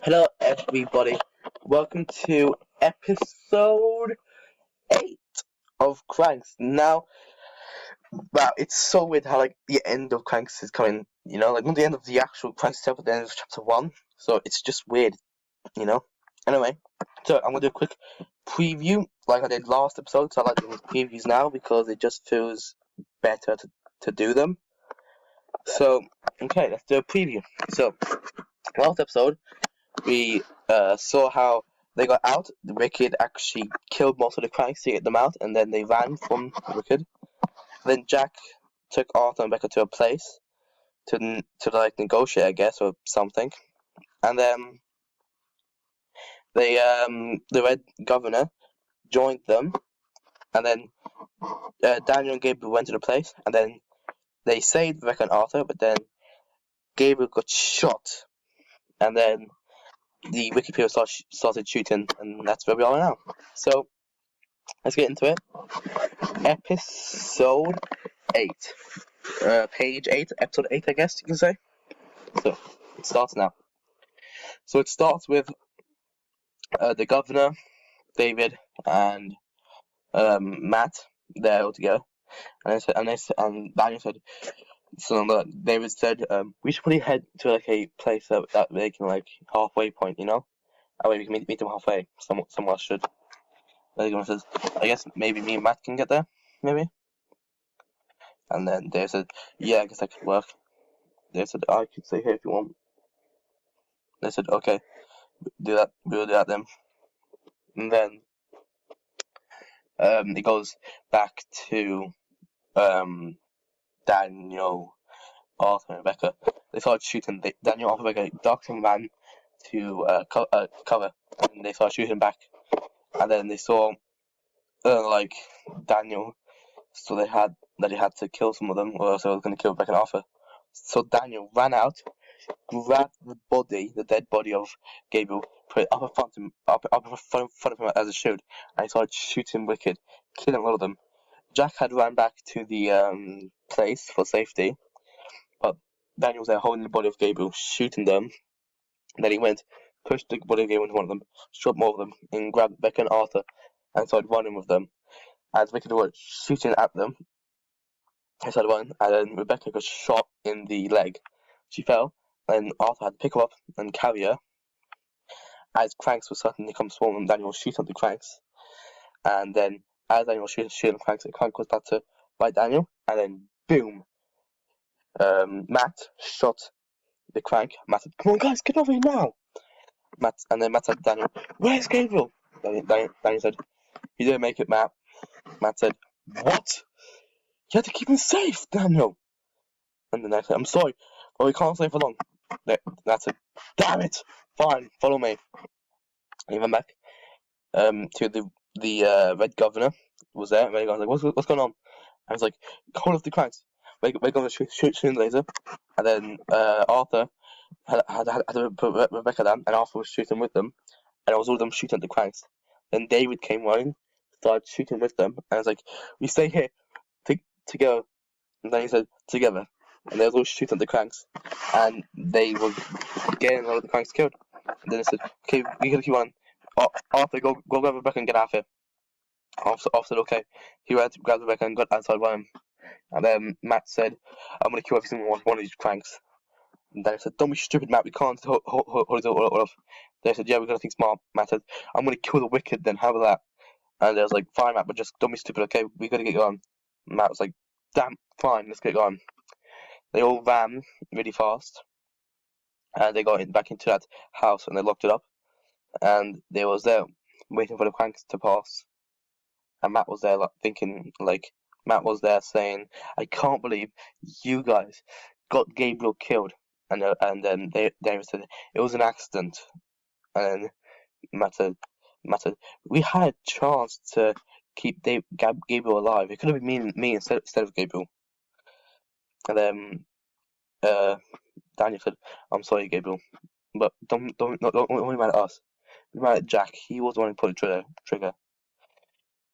Hello, everybody. Welcome to episode 8 of Cranks. Now, wow, it's so weird how the end of Cranks is coming. Not the end of the actual Cranks chapter, but the end of chapter 1. So it's just weird. Anyway, so I'm gonna do a quick preview, like I did last episode. So I like doing previews now because it just feels better to do them. So, okay, let's do a preview. So, last episode, we saw how they got out. The Wicked actually killed most of the Cranks to get them out, and then they ran from the Wicked. Then Jack took Arthur and Becca to a place to negotiate, I guess, or something. And then the Red Governor joined them, and then Daniel and Gabriel went to the place, and then they saved Becca and Arthur, but then Gabriel got shot, and then the Wicked people started shooting, and that's where we are now. So, let's get into it. Episode 8. Page 8, episode 8, I guess you can say. So, it starts now. So, it starts with the governor, David, and Matt. They're all together. And Daniel said, David said, we should probably head to a place that they can halfway point, That way we can meet them halfway. Somewhere should. Everyone says, I guess maybe me and Matt can get there, maybe. And then Dave said, yeah, I guess that could work. They said, I could stay here if you want. They said, okay, do that. We'll do that then. And then it goes back to Daniel, Arthur, and Rebecca. They started shooting. Daniel, Arthur, and Rebecca ducked and ran to cover, and they started shooting back. And then they saw Daniel, so he had to kill some of them, or else they were going to kill Rebecca and Arthur. So Daniel ran out, grabbed the dead body of Gabriel, put it up in front of him as a shield, and he started shooting Wicked, killing all of them. Jack had ran back to the place for safety, but Daniel was there holding the body of Gabriel, shooting them. And then he went, pushed the body of Gabriel into one of them, shot more of them, and grabbed Becca and Arthur, and started running with them. As Wicked was shooting at them, he started running, and then Rebecca got shot in the leg. She fell, and Arthur had to pick her up and carry her. As Cranks was starting to come swarming, Daniel was shooting at the Cranks. And then, as Daniel was shooting at Cranks, the Crank was about to bite Daniel, and then, boom! Matt shot the Crank. Matt said, come on guys, get over here now! Matt said to Daniel, where's Gabriel? Daniel said, he didn't make it, Matt. Matt said, what? You had to keep him safe, Daniel! And then I said, I'm sorry, but we can't stay for long. Matt said, damn it! Fine, follow me. And he went back to the Red Governor was there. Red Governor was like, what's going on? And I was like, hold off the Cranks. Red Governor shooting laser. And then Arthur had to put Rebecca down, and Arthur was shooting with them, and it was all of them shooting at the Cranks. Then David came running, started shooting with them, and I was like, we stay here together. And then he said, together. And they were all shooting at the Cranks, and they were getting all of the Cranks killed. And then they said, okay, we gotta keep on. Arthur, go grab Rebecca and get out of here. Arthur said, okay. He went to grab Rebecca and got outside by him. And then Matt said, I'm gonna kill every single one of these Cranks. And then I said, don't be stupid, Matt, we can't hold it all off. They said, yeah, we gotta think smart. Matt said, I'm gonna kill the Wicked then, how about that? And I was like, fine, Matt, but just don't be stupid, okay? We gotta get going. And Matt was like, damn, fine, let's get going. They all ran really fast. And they got back into that house and they locked it up. And they was there waiting for the Cranks to pass. And Matt was there Matt was there saying, I can't believe you guys got Gabriel killed. And then David said, it was an accident. And then Matt said, we had a chance to keep Gabriel alive. It could have been me instead of Gabriel. And then Daniel said, I'm sorry, Gabriel, but don't be mad at us. Be mad at Jack. He was the one who pulled the trigger.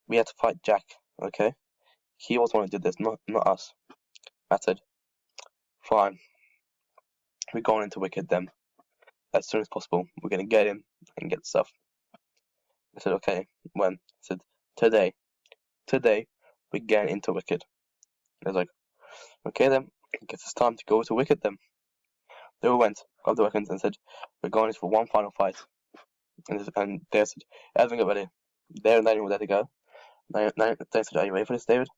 We had to fight Jack, okay? He was the one who did this, not us. Matt said, fine. We're going into Wicked then. as soon as possible. We're gonna get him and get stuff. I said, okay, when? I said, today. Today, we're getting into Wicked. I was like, okay then, I guess it's time to go to Wicked then. They all went, got the weapons and said, we're going for one final fight. And they said, everyone get ready. They and Daniel were there to go. They said, are you ready for this, David?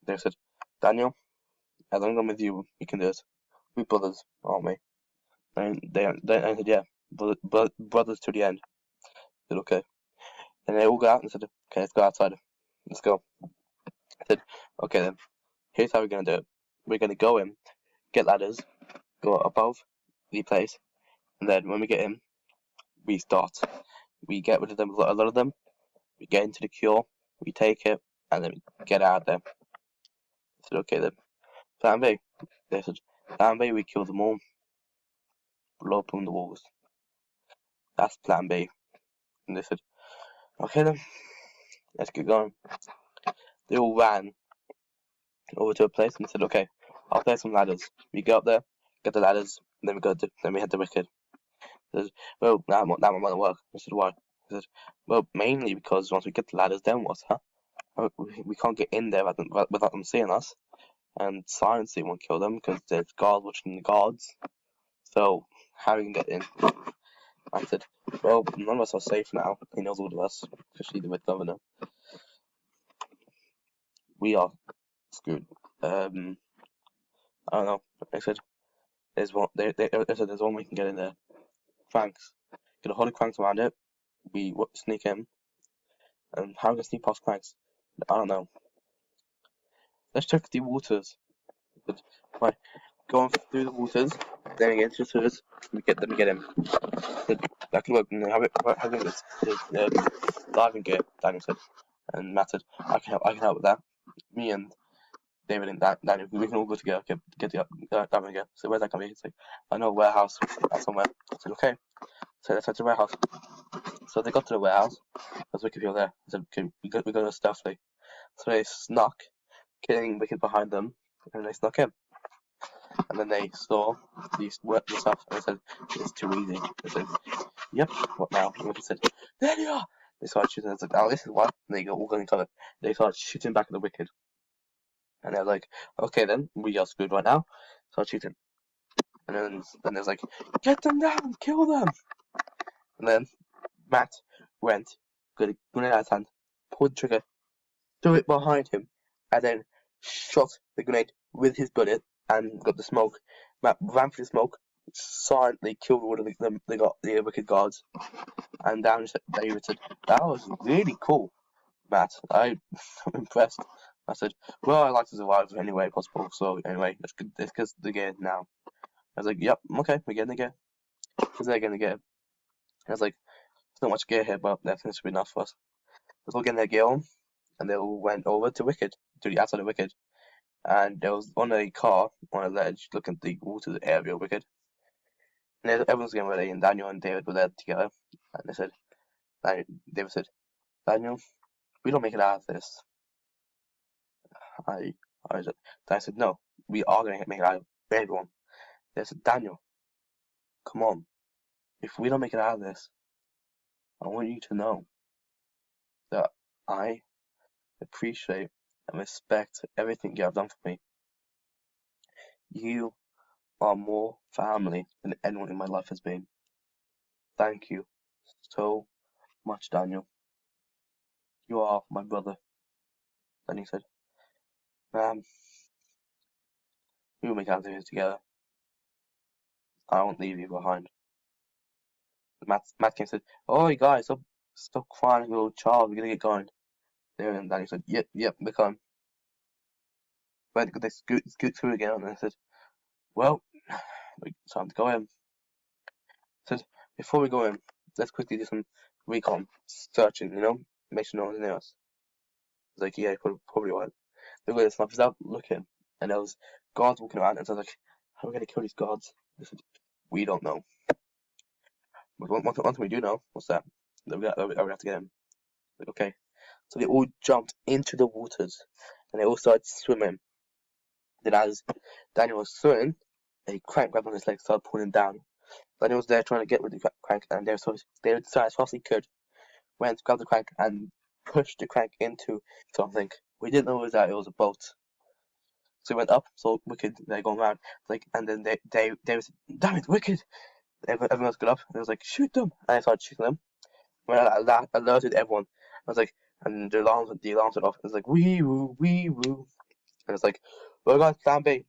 They said, Daniel, as long as I'm with you, we can do it. We're brothers, aren't we? And I said, yeah, brothers to the end. I said, okay. And they all got out and said, okay, let's go outside. Let's go. I said, okay then, here's how we're going to do it. We're going to go in, get ladders, go above the place, and then when we get in, we start. We get rid of them, a lot of them, we get into the cure, we take it, and then we get out of there. I said, okay then. Plan B. They said, plan B, we kill them all. Blow up on the walls. That's plan B. And they said, okay then, let's get going. They all ran over to a place and said, okay, I'll play some ladders. We go up there, get the ladders, and then we head to Wicked. He said, well, that won't work. I said, why? He said, well, mainly because once we get the ladders, then what, huh? We can't get in there without them seeing us. And Silencing won't kill them because there's guards watching the guards. So, how we can get in? I said, well, none of us are safe now. He knows all of us, especially the Red Governor. We are screwed. I don't know. I said, there's one. They said there's one way we can get in there. Cranks. Get a whole of cranks around it. We sneak in. And how are we gonna sneak past cranks? I don't know. Let's check the waters. But by going through the waters, then again to the sewers, we get him. That can work. Having this diving gear, Daniel said, and Matt said, I can help with that. Me and David and Daniel, we can all go together, get the diving gear. So where's that gonna be? It's like, I know a warehouse somewhere. I said, okay. So let's head to the warehouse. So they got to the warehouse. There's Wicked people there. I said, okay, we go stealthily. So they snuck, killing Wicked behind them, and they snuck in. And then they saw these stuff, and they said, it's too easy. They said, yep, what now? And Wicked said, there they are! They started shooting, and I said, oh, this is what? And they all got covered. They started shooting back at the Wicked. And they were like, okay then, we are screwed right now. Start shooting. And then they was like, get them down, kill them! And then Matt went, got a grenade out of his hand, pulled the trigger, threw it behind him, and then shot the grenade with his bullet and got the smoke. Matt ran for the smoke, silently killed all of the Wicked guards. And David said, that was really cool, Matt. I'm impressed. I said, well, I like to survive in any way possible, so anyway, let's get the gear now. I was like, yep, okay, we're getting the gear. Because they're getting the gear. I was like, there's not much gear here, but that seems to be enough for us. Let's all get their gear on, and they all went over to Wicked, to the outside of Wicked. And there was on a car, on a ledge, looking at the water area of Wicked. And everyone's getting ready, and Daniel and David were there together. And they said, David said, Daniel, we don't make it out of this. Daniel said, no, we are going to make it out of everyone. They said, Daniel, come on. If we don't make it out of this, I want you to know that I appreciate and respect everything you have done for me. You are more family than anyone in my life has been. Thank you so much, Daniel. You are my brother. Then he said, we will make out of this together. I won't leave you behind. Matt came and said, oh, you guys, stop crying, little child, we're gonna get going. And Daniel said, yep, we're coming. But they scoot through again, and I said, well, it's time to go in. I said, before we go in, let's quickly do some recon searching, make sure no one's near us. I was like, yeah, probably won't. They were snipers out looking, and there was guards walking around, and so I was like, how are we gonna kill these guards? They said, we don't know. But one thing we do know, what's that? That we have to get in. Like, okay. So they all jumped into the waters, and they all started swimming. Then as Daniel was swimming, a crank grabbed on his leg, started pulling him down. Daniel was there trying to get rid of the crank, and they decided as fast as he could, went to grab the crank and pushed the crank into something. We didn't know that it was a boat. So he went up, so Wicked, they're going around, like, and then they was, damn it, Wicked! Everyone else got up, and it was like, shoot them! And I started shooting them. When I alerted everyone, I was like, and the alarms went off, it was like, wee woo, and it's like, we're going to plan B.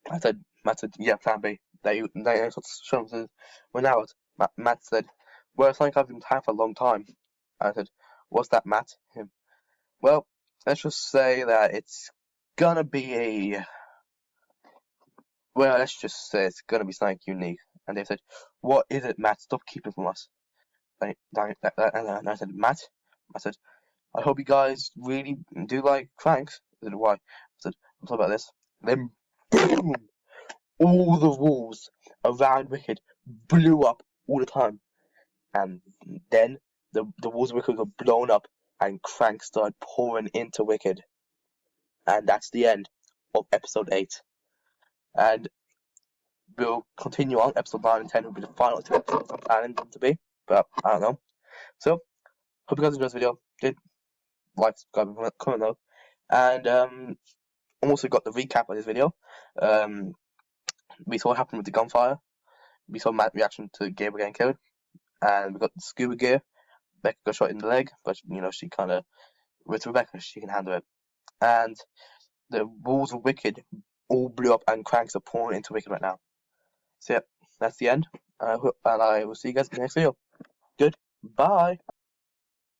Matt said, yeah, plan B. They said, we're now out. Matt said, well, it's like I've been time for a long time. I said, what's that, Matt? Him, well, let's just say that it's gonna be let's just say it's gonna be something unique. And they said, what is it, Matt? Stop keeping from us. And I said, Matt? I said, I hope you guys really do like cranks. I said, why? I said, I'm talking about this. Then, boom! All the walls around Wicked blew up all the time. And then the walls of Wicked got blown up and cranks started pouring into Wicked. And that's the end of episode 8. And we'll continue on. Episode 9 and 10 will be the final 2 episodes I'm planning them to be. But I don't know. So, hope you guys enjoyed this video. Did like, subscribe, comment though. And I also got the recap of this video. We saw what happened with the gunfire. We saw Matt's reaction to Gabriel getting killed. And we got the scuba gear. Becca got shot in the leg, but she kind of, with Rebecca, she can handle it. And the walls of Wicked all blew up and cranks are pouring into Wicked right now. So yeah, that's the end. And I will see you guys in the next video. Goodbye.